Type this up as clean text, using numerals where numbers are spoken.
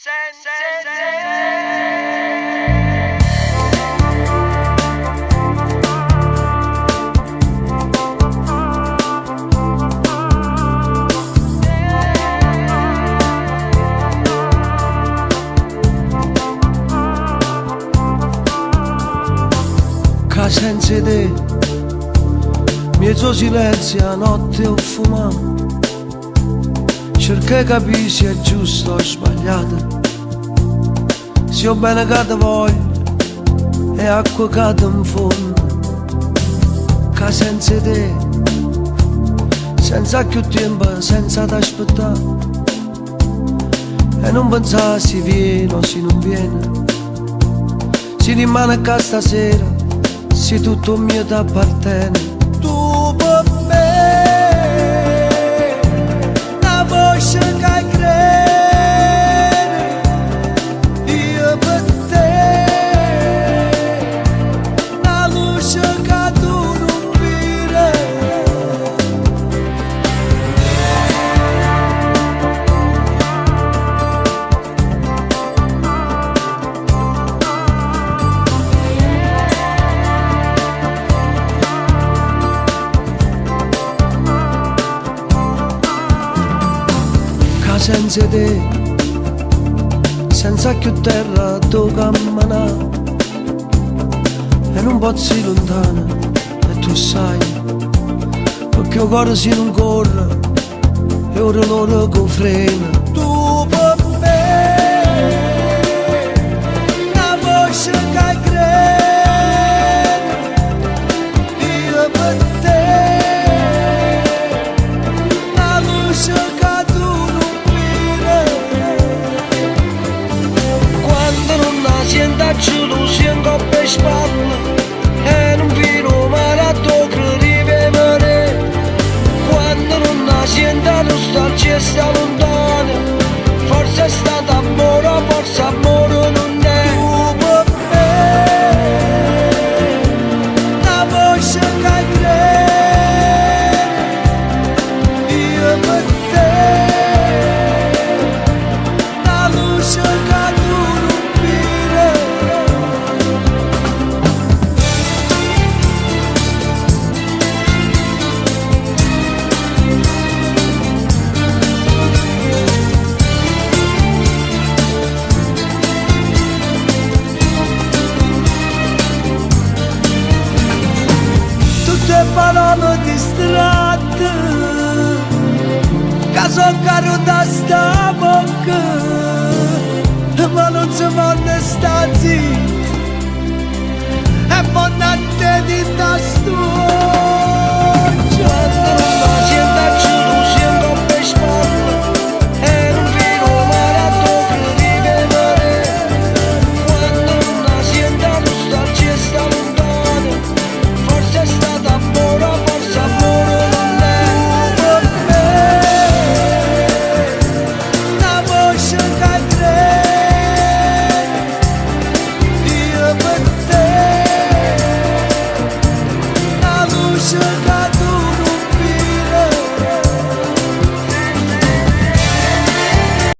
Senza te, mezzo silenzio a notte ho fumato, cerca di capire se è giusto o sbagliato, se ho bene che ti voglio e acqua che ti infonda, che senza te, senza più tempo, senza ti aspettare, e non pensare se viene o se non viene, si rimane qua stasera. Se tutto mio ti appartiene, tu per me, la voce che crede, io per te, la luce che tu non vedi. Senza te, senza più terra tu camminare, e non posso ir lontano, e tu sai, perché il cuore si non corre, e ora l'ora che frena. Tu per me, la voce che crede, io per te, la luce che ci lo sento per spalle e non vedo mai a tocco rivivere. Quando non la sento nostalgia sta lontana, forse è stato amore, forse amore non è. Tu per me, la voce che crede, io per te, la luce che tu non vedi. Parole distratte, caso caro da sta bocca,